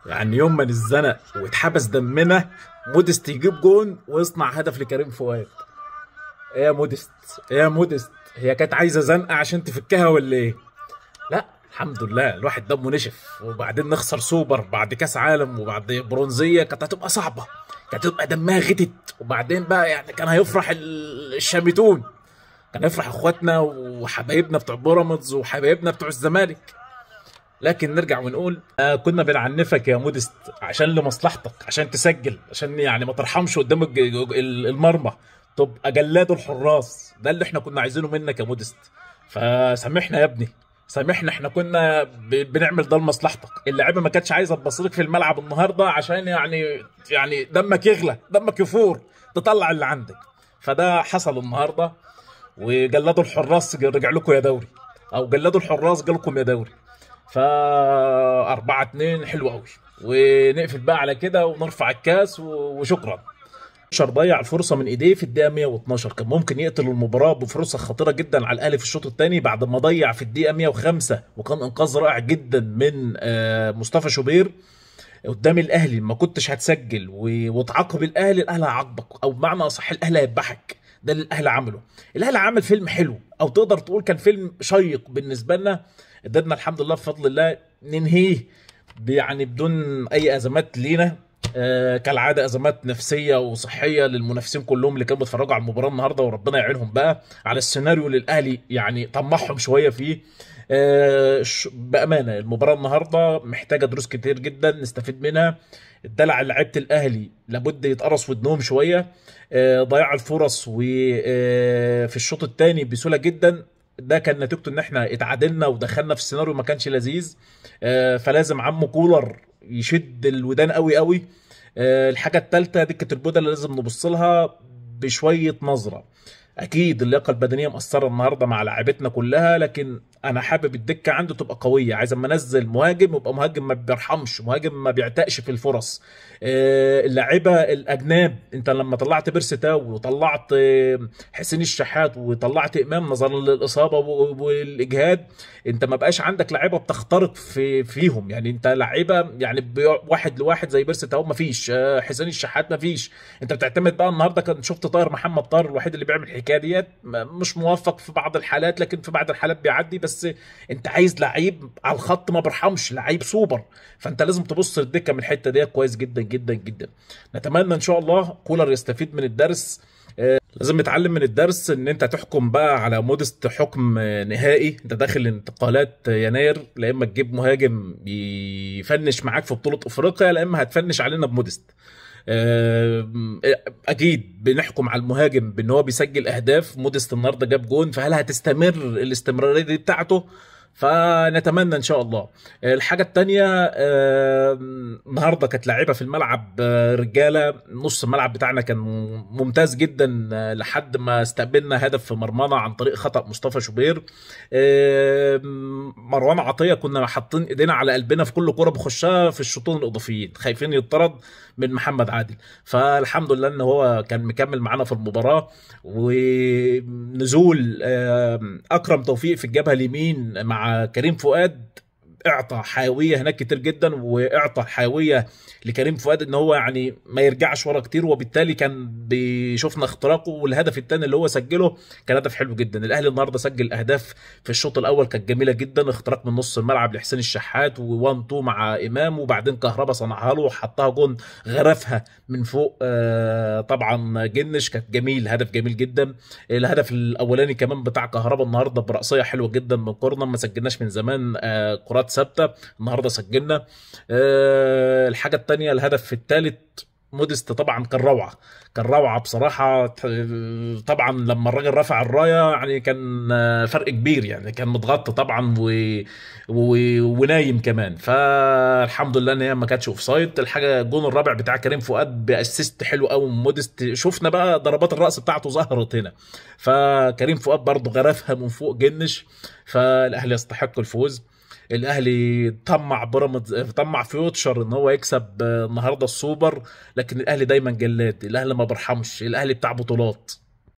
يعني يوم ما نتزنق واتحبس دمنا، مودست يجيب جون ويصنع هدف لكريم فؤاد. ايه يا مودست؟ ايه يا مودست؟ هي كانت عايزه زنقه عشان تفكها ولا ايه؟ لا الحمد لله الواحد دمه نشف، وبعدين نخسر سوبر بعد كاس عالم وبعد برونزيه كانت هتبقى صعبه، كانت هتبقى دمها غتت. وبعدين بقى يعني كان هيفرح الشامتون، كان هيفرح اخواتنا وحبايبنا بتوع بيراميدز وحبايبنا بتوع الزمالك. لكن نرجع ونقول كنا بنعنفك يا مودست عشان لمصلحتك، عشان تسجل، عشان يعني ما ترحمش قدام المرمى، تبقى جلاد الحراس. ده اللي احنا كنا عايزينه منك يا مودست. فسامحنا يا ابني، سامحنا، احنا كنا بنعمل ده لمصلحتك. اللعيبه ما كانتش عايزه تبصلك في الملعب النهارده عشان يعني دمك يغلى، دمك يفور، تطلع اللي عندك. فده حصل النهارده، وجلدوا الحراس رجع لكم يا دوري، او جلدوا الحراس جالكم يا دوري. فا 4-2 حلو قوي، ونقفل بقى على كده ونرفع الكاس وشكرا. شر ضيع الفرصه من ايديه في الدقيقه 112، كان ممكن يقتل المباراه بفرصه خطيره جدا على الاهلي في الشوط الثاني بعد ما ضيع في الدقيقه 105، وكان انقاذ رائع جدا من مصطفى شوبير قدام الاهلي. ما كنتش هتسجل وتعاقب الاهلي هيعاقبك، او بمعنى اصح الاهلي هيذبحك. ده اللي الاهلي عمله. الاهلي عمل فيلم حلو، او تقدر تقول كان فيلم شيق بالنسبه لنا. قدرنا الحمد لله بفضل الله ننهيه يعني بدون اي ازمات لينا. كالعاده ازمات نفسيه وصحيه للمنافسين كلهم اللي كانوا بيتفرجوا على المباراه النهارده، وربنا يعينهم بقى على السيناريو اللي الاهلي يعني طمعهم شويه فيه. بامانه المباراه النهارده محتاجه دروس كتير جدا نستفيد منها. الدلع لعيبه الاهلي لابد يتقرص ودنهم شويه. ضياع الفرص وفي الشوط الثاني بسهوله جدا، ده كان نتيجته ان احنا اتعادلنا ودخلنا في السيناريو ما كانش لذيذ. فلازم عمو كولر يشد الودان قوي قوي. الحاجه الثالثه دكه البودلة اللي لازم نبص لها بشويه نظره. اكيد اللياقه البدنيه مأثره النهارده مع لاعبتنا كلها، لكن انا حابب الدكه عنده تبقى قويه. عايز اما انزل مهاجم يبقى مهاجم ما بيرحمش، مهاجم ما بيعتقش في الفرص. اللاعيبه الاجناب، انت لما طلعت بيرسي تاو وطلعت حسين الشحات وطلعت امام نظرا للاصابه والاجهاد، انت ما بقاش عندك لاعيبه بتخترق فيهم. يعني انت لاعيبه يعني واحد لواحد زي بيرسي تاو ما فيش، حسين الشحات ما فيش. انت بتعتمد بقى النهارده، كنت شفت طاهر محمد طاهر الوحيد اللي بيعمل الحكايه ديت، مش موفق في بعض الحالات لكن في بعض الحالات بيعدي. بس انت عايز لعيب على الخط ما بيرحمش، لعيب سوبر. فانت لازم تبص للدكه من الحته ديت كويس جدا جدا جدا. نتمنى ان شاء الله كولر يستفيد من الدرس. لازم نتعلم من الدرس ان انت تحكم بقى على مودست حكم نهائي. انت داخل انتقالات يناير، لا اما تجيب مهاجم يفنش معاك في بطولة افريقيا، لا اما هتفنش علينا بمودست. اكيد بنحكم على المهاجم بان هو بيسجل اهداف. مودست النهارده جاب جون، فهل هتستمر الاستمراريه دي بتاعته؟ فنتمنى ان شاء الله. الحاجه الثانيه، النهارده كانت لعيبه في الملعب، رجاله. نص الملعب بتاعنا كان ممتاز جدا لحد ما استقبلنا هدف في مرمانا عن طريق خطأ مصطفى شوبير. مروان عطيه كنا حاطين ايدينا على قلبنا في كل كره بخشها في الشوطين الاضافيين، خايفين يطرد من محمد عادل. فالحمد لله ان هو كان مكمل معانا في المباراه. ونزول اكرم توفيق في الجبهه اليمين مع كريم فؤاد اعطى حيويه هناك كتير جدا، واعطى حيويه لكريم فؤاد ان هو يعني ما يرجعش ورا كتير، وبالتالي كان بيشوفنا اختراقه. والهدف الثاني اللي هو سجله كان هدف حلو جدا. الاهلي النهارده سجل اهداف في الشوط الاول كانت جميله جدا، اختراق من نص الملعب لحسين الشحات و1 2 مع امام، وبعدين كهربا صنعها له وحطها جون، غرفها من فوق طبعا جنش، كانت جميل، هدف جميل جدا. الهدف الاولاني كمان بتاع كهربا النهارده برأسيه حلوه جدا من كورنر، ما سجلناش من زمان كرات ثابته، النهارده سجلنا. الحاجه الثانيه الهدف الثالث مودست طبعا كان روعه، كان روعه بصراحه. طبعا لما الراجل رفع الرايه يعني كان فرق كبير، يعني كان متغطى طبعا ونايم كمان. فالحمد لله ان هي ما كانتش اوف سايد. الحاجه الجون الرابع بتاع كريم فؤاد باسيست حلو قوي من مودست، شفنا بقى ضربات الراس بتاعته ظهرت هنا. فكريم فؤاد برضه غرفها من فوق جنش. فالاهلي يستحق الفوز. الاهلي طمع بيراميدز، طمع فيوتشر ان هو يكسب النهارده السوبر، لكن الاهلي دايما جلاد، الاهلي ما بيرحمش، الاهلي بتاع بطولات.